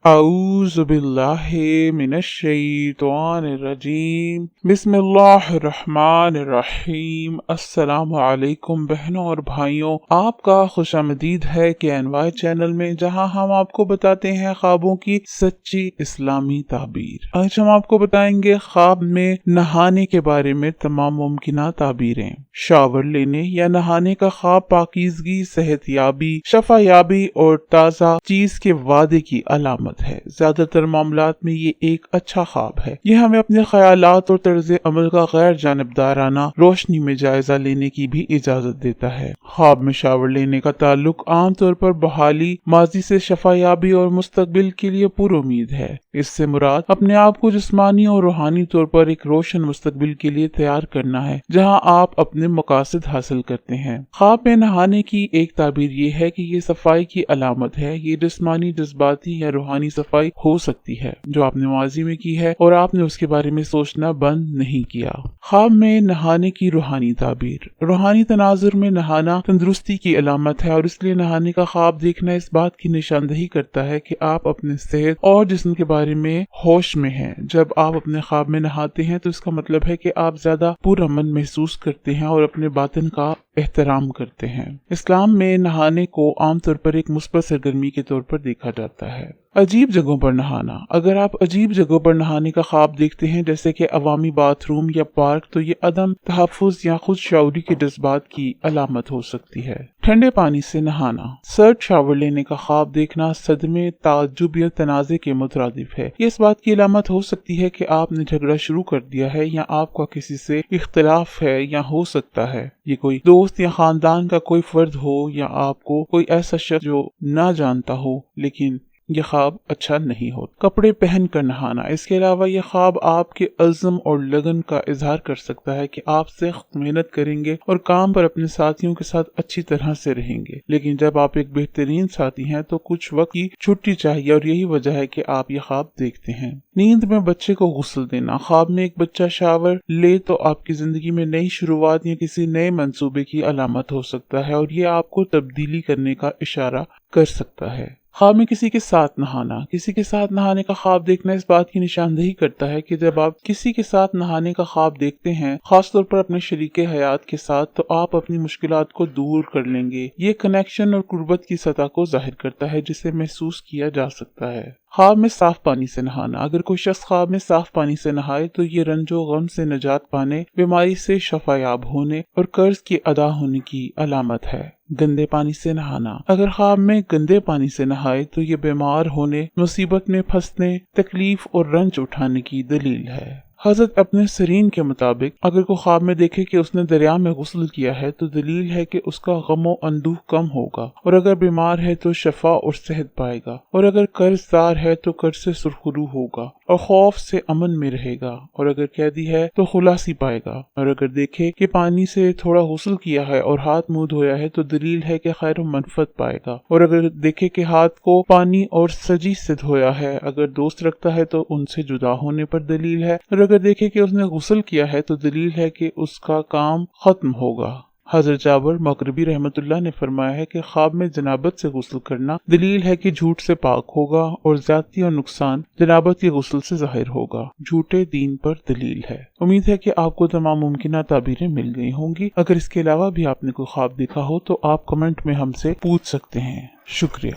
اعوذ باللہ من الشیطان الرجیم بسم اللہ الرحمن الرحیم۔ السلام علیکم بہنوں اور بھائیوں، آپ کا خوش آمدید ہے KNY چینل میں، جہاں ہم آپ کو بتاتے ہیں خوابوں کی سچی اسلامی تعبیر۔ آج ہم آپ کو بتائیں گے خواب میں نہانے کے بارے میں تمام ممکنہ تعبیریں۔ شاور لینے یا نہانے کا خواب پاکیزگی، صحت یابی، شفا یابی اور تازہ چیز کے وعدے کی علامت ہے۔ زیادہ تر معاملات میں یہ ایک اچھا خواب ہے۔ یہ ہمیں اپنے خیالات اور طرز عمل کا غیر جانبدارانہ روشنی میں جائزہ لینے کی بھی اجازت دیتا ہے۔ خواب میں شاور لینے کا تعلق عام طور پر بحالی، ماضی سے شفا یابی اور مستقبل کے لیے پر امید ہے۔ اس سے مراد اپنے آپ کو جسمانی اور روحانی طور پر ایک روشن مستقبل کے لیے تیار کرنا ہے، جہاں آپ اپنے مقاصد حاصل کرتے ہیں۔ خواب میں نہانے کی ایک تعبیر یہ ہے کہ یہ صفائی کی علامت ہے۔ یہ جسمانی، جذباتی یا روحانی صفائی ہو سکتی ہے جو آپ نے ماضی میں کی ہے اور آپ نے اس کے بارے میں سوچنا بند نہیں کیا۔ خواب میں نہانے کی روحانی تعبیر۔ روحانی تناظر میں نہانا تندرستی کی علامت ہے، اور اس لیے نہانے کا خواب دیکھنا اس بات کی نشاندہی کرتا ہے کہ آپ اپنے صحت اور جسم کے بارے میں ہوش میں ہیں۔ جب آپ اپنے خواب میں نہاتے ہیں تو اس کا مطلب ہے کہ آپ زیادہ پرامن محسوس کرتے ہیں اور اپنے باطن کا احترام کرتے ہیں۔ اسلام میں نہانے کو عام طور پر ایک مثبت سرگرمی کے طور پر دیکھا جاتا ہے۔ عجیب جگہوں پر نہانا۔ اگر آپ عجیب جگہوں پر نہانے کا خواب دیکھتے ہیں، جیسے کہ عوامی باتھ روم یا پارک، تو یہ عدم تحفظ یا خود شعوری کے جذبات کی علامت ہو سکتی ہے۔ ٹھنڈے پانی سے نہانا۔ سرد شاور لینے کا خواب دیکھنا صدمے، تعجب یا تنازع کے مترادف ہے۔ یہ اس بات کی علامت ہو سکتی ہے کہ آپ نے جھگڑا شروع کر دیا ہے، یا آپ کا کسی سے اختلاف ہے، یا ہو سکتا ہے یہ کوئی دوست یا خاندان کا کوئی فرد ہو، یا آپ کو کوئی ایسا شخص جو نہ جانتا ہو، لیکن یہ خواب اچھا نہیں ہوتا۔ کپڑے پہن کر نہانا۔ اس کے علاوہ یہ خواب آپ کے عزم اور لگن کا اظہار کر سکتا ہے کہ آپ سخت محنت کریں گے اور کام پر اپنے ساتھیوں کے ساتھ اچھی طرح سے رہیں گے، لیکن جب آپ ایک بہترین ساتھی ہیں تو کچھ وقت کی چھٹی چاہیے، اور یہی وجہ ہے کہ آپ یہ خواب دیکھتے ہیں۔ نیند میں بچے کو غسل دینا۔ خواب میں ایک بچہ شاور لے تو آپ کی زندگی میں نئی شروعات یا کسی نئے منصوبے کی علامت ہو سکتا ہے، اور یہ آپ کو تبدیلی کرنے کا اشارہ کر سکتا ہے۔ خواب میں کسی کے ساتھ نہانا۔ کسی کے ساتھ نہانے کا خواب دیکھنا اس بات کی نشاندہی کرتا ہے کہ جب آپ کسی کے ساتھ نہانے کا خواب دیکھتے ہیں، خاص طور پر اپنے شریک حیات کے ساتھ، تو آپ اپنی مشکلات کو دور کر لیں گے۔ یہ کنیکشن اور قربت کی سطح کو ظاہر کرتا ہے جسے محسوس کیا جا سکتا ہے۔ خواب میں صاف پانی سے نہانا۔ اگر کوئی شخص خواب میں صاف پانی سے نہائے تو یہ رنج و غم سے نجات پانے، بیماری سے شفا یاب ہونے اور قرض کے ادا ہونے کی علامت ہے۔ گندے پانی سے نہانا۔ اگر خواب میں گندے پانی سے نہائے تو یہ بیمار ہونے، مصیبت میں پھنسنے، تکلیف اور رنج اٹھانے کی دلیل ہے۔ حضرت ابن سیرین کے مطابق اگر کوئی خواب میں دیکھے کہ اس نے دریا میں غسل کیا ہے تو دلیل ہے کہ اس کا غم و اندوہ کم ہوگا، اور اگر بیمار ہے تو شفا اور صحت پائے گا، اور اگر قرض دار ہے تو قرض سے سرخرو ہوگا اور خوف سے امن میں رہے گا، اور اگر قیدی ہے تو خلاصی پائے گا، اور اگر دیکھے کہ پانی سے تھوڑا غسل کیا ہے اور ہاتھ منہ دھویا ہے تو دلیل ہے کہ خیر و منفعت پائے گا، اور اگر دیکھے کہ ہاتھ کو پانی اور سجی سے دھویا ہے، اگر دوست رکھتا ہے تو ان سے جدا ہونے پر دلیل ہے، اور اگر دیکھے کہ اس نے غسل کیا ہے تو دلیل ہے کہ اس کا کام ختم ہوگا۔ حضرت جابر مغربی رحمۃ اللہ نے فرمایا ہے کہ خواب میں جنابت سے غسل کرنا دلیل ہے کہ جھوٹ سے پاک ہوگا، اور زیادتی اور نقصان جنابت کے غسل سے ظاہر ہوگا۔ جھوٹے دین پر دلیل ہے۔ امید ہے کہ آپ کو تمام ممکنہ تعبیریں مل گئی ہوں گی۔ اگر اس کے علاوہ بھی آپ نے کوئی خواب دیکھا ہو تو آپ کمنٹ میں ہم سے پوچھ سکتے ہیں۔ شکریہ۔